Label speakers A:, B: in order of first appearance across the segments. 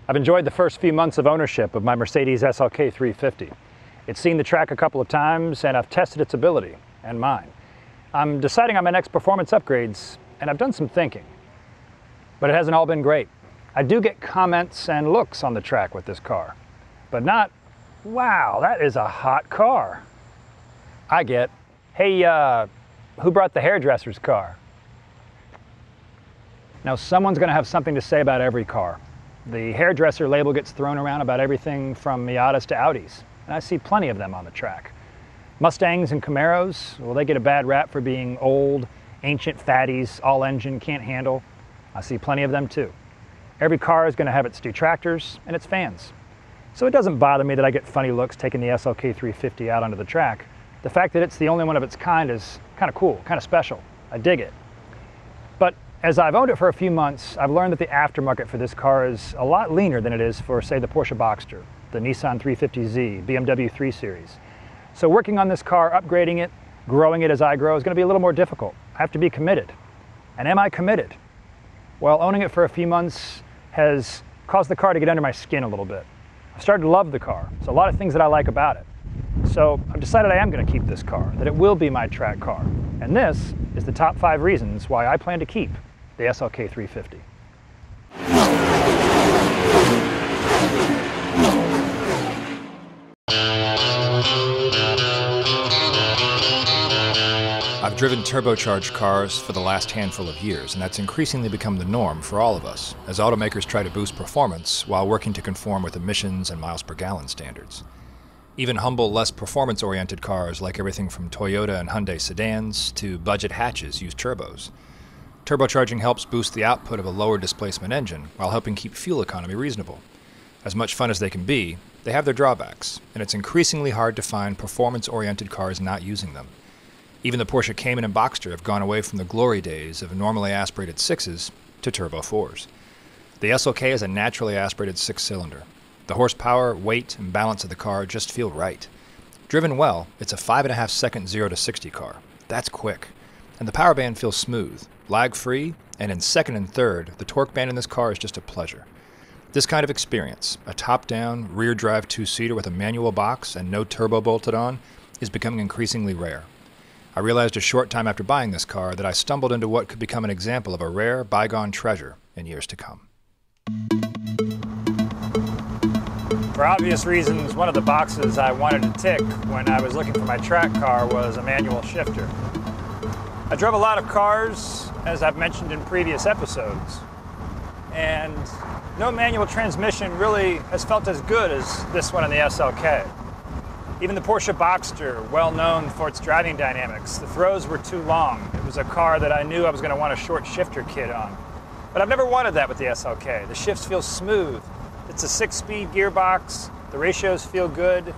A: I've enjoyed the first few months of ownership of my Mercedes SLK 350. It's seen the track a couple of times and I've tested its ability and mine. I'm deciding on my next performance upgrades and I've done some thinking. But it hasn't all been great. I do get comments and looks on the track with this car, but not, wow, that is a hot car. I get, hey, who brought the hairdresser's car? Now someone's gonna have something to say about every car. The hairdresser label gets thrown around about everything from Miatas to Audis, and I see plenty of them on the track. Mustangs and Camaros, well, they get a bad rap for being old, ancient fatties, all engine, can't handle. I see plenty of them too. Every car is gonna have its detractors and its fans. So it doesn't bother me that I get funny looks taking the SLK 350 out onto the track. The fact that it's the only one of its kind is kind of cool, kind of special. I dig it. But as I've owned it for a few months, I've learned that the aftermarket for this car is a lot leaner than it is for, say, the Porsche Boxster, the Nissan 350Z, BMW 3 Series. So working on this car, upgrading it, growing it as I grow is going to be a little more difficult. I have to be committed. And am I committed? Well, owning it for a few months has caused the car to get under my skin a little bit. I've started to love the car. There's a lot of things that I like about it. So I've decided I am going to keep this car, that it will be my track car. And this is the top 5 reasons why I plan to keep the SLK 350.
B: I've driven turbocharged cars for the last handful of years, and that's increasingly become the norm for all of us, as automakers try to boost performance while working to conform with emissions and miles per gallon standards. Even humble, less performance-oriented cars like everything from Toyota and Hyundai sedans to budget hatches use turbos. Turbocharging helps boost the output of a lower displacement engine while helping keep fuel economy reasonable. As much fun as they can be, they have their drawbacks, and it's increasingly hard to find performance-oriented cars not using them. Even the Porsche Cayman and Boxster have gone away from the glory days of normally aspirated 6s to turbo 4s. The SLK is a naturally aspirated 6-cylinder. The horsepower, weight, and balance of the car just feel right. Driven well, it's a 5.5 second 0 to 60 car. That's quick. And the power band feels smooth, lag-free, and in second and third, the torque band in this car is just a pleasure. This kind of experience, a top-down, rear-drive 2-seater with a manual box and no turbo bolted on, is becoming increasingly rare. I realized a short time after buying this car that I stumbled into what could become an example of a rare, bygone treasure in years to come.
A: For obvious reasons, one of the boxes I wanted to tick when I was looking for my track car was a manual shifter. I drove a lot of cars, as I've mentioned in previous episodes, and no manual transmission really has felt as good as this one in the SLK. Even the Porsche Boxster, well known for its driving dynamics, the throws were too long. It was a car that I knew I was going to want a short shifter kit on. But I've never wanted that with the SLK. The shifts feel smooth. It's a 6-speed gearbox. The ratios feel good.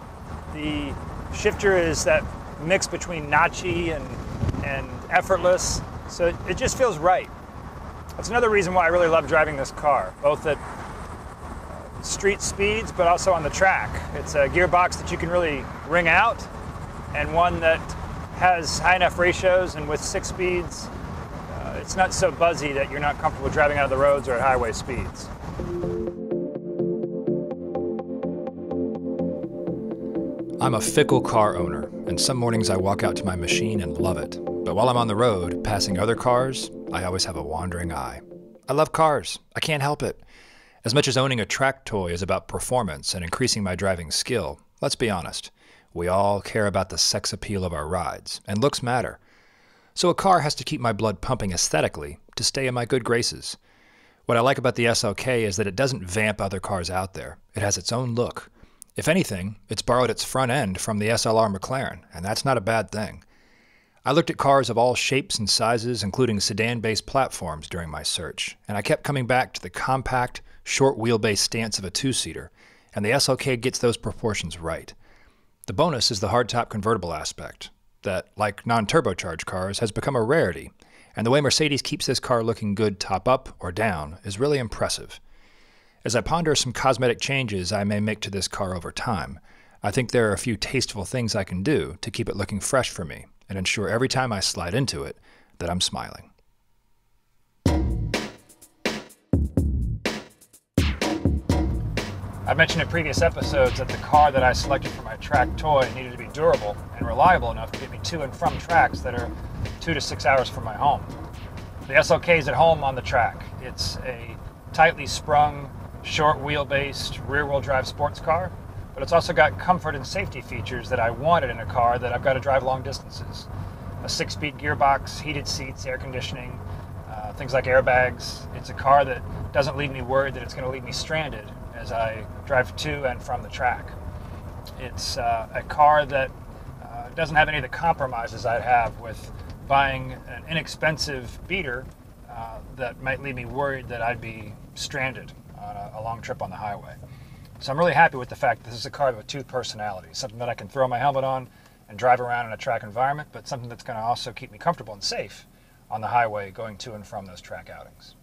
A: The shifter is that mix between notchy and effortless. So it just feels right. That's another reason why I really love driving this car, both at street speeds, but also on the track. It's a gearbox that you can really wring out, and one that has high enough ratios, and with 6 speeds, it's not so buzzy that you're not comfortable driving out of the roads or at highway speeds.
B: I'm a fickle car owner, and some mornings I walk out to my machine and love it. But while I'm on the road, passing other cars, I always have a wandering eye. I love cars. I can't help it. As much as owning a track toy is about performance and increasing my driving skill, let's be honest, we all care about the sex appeal of our rides, and looks matter. So a car has to keep my blood pumping aesthetically to stay in my good graces. What I like about the SLK is that it doesn't vamp other cars out there. It has its own look. If anything, it's borrowed its front end from the SLR McLaren, and that's not a bad thing. I looked at cars of all shapes and sizes, including sedan-based platforms, during my search, and I kept coming back to the compact, short wheelbase stance of a 2-seater, and the SLK gets those proportions right. The bonus is the hardtop convertible aspect, that, like non-turbocharged cars, has become a rarity, and the way Mercedes keeps this car looking good top up or down is really impressive. As I ponder some cosmetic changes I may make to this car over time, I think there are a few tasteful things I can do to keep it looking fresh for me and ensure every time I slide into it that I'm smiling.
A: I've mentioned in previous episodes that the car that I selected for my track toy needed to be durable and reliable enough to get me to and from tracks that are 2 to 6 hours from my home. The SLK is at home on the track. It's a tightly sprung, short wheelbase, rear-wheel drive sports car, but it's also got comfort and safety features that I wanted in a car that I've got to drive long distances. A 6-speed gearbox, heated seats, air conditioning, things like airbags. It's a car that doesn't leave me worried that it's going to leave me stranded as I drive to and from the track. It's a car that doesn't have any of the compromises I'd have with buying an inexpensive beater that might leave me worried that I'd be stranded on a long trip on the highway. So I'm really happy with the fact that this is a car with 2 personalities, something that I can throw my helmet on and drive around in a track environment, but something that's going to also keep me comfortable and safe on the highway going to and from those track outings.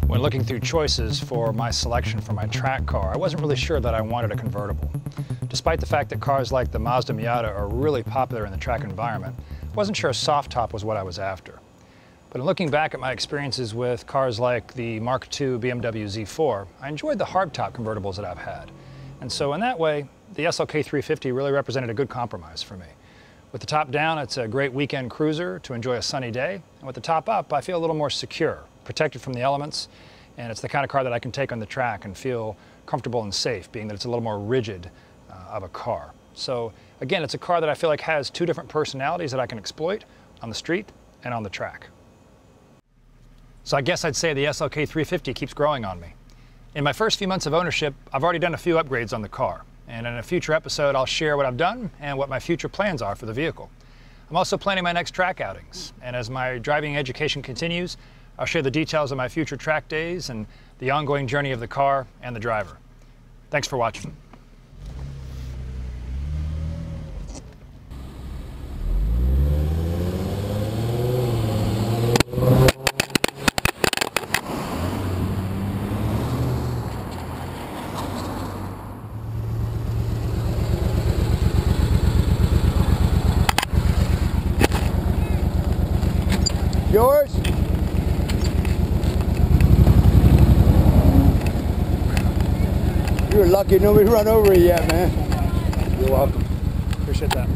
A: When looking through choices for my selection for my track car, I wasn't really sure that I wanted a convertible. Despite the fact that cars like the Mazda Miata are really popular in the track environment, I wasn't sure a soft top was what I was after. But in looking back at my experiences with cars like the Mark II BMW Z4, I enjoyed the hardtop convertibles that I've had. And so in that way, the SLK 350 really represented a good compromise for me. With the top down, it's a great weekend cruiser to enjoy a sunny day. And with the top up, I feel a little more secure, protected from the elements, and it's the kind of car that I can take on the track and feel comfortable and safe, being that it's a little more rigid of a car. So again, it's a car that I feel like has 2 different personalities that I can exploit on the street and on the track. So I guess I'd say the SLK 350 keeps growing on me. In my first few months of ownership, I've already done a few upgrades on the car, and in a future episode I'll share what I've done and what my future plans are for the vehicle. I'm also planning my next track outings, and as my driving education continues, I'll share the details of my future track days and the ongoing journey of the car and the driver. Thanks for watching.
C: Yours? You're lucky nobody run over you yet, man.
A: You're welcome. Appreciate that.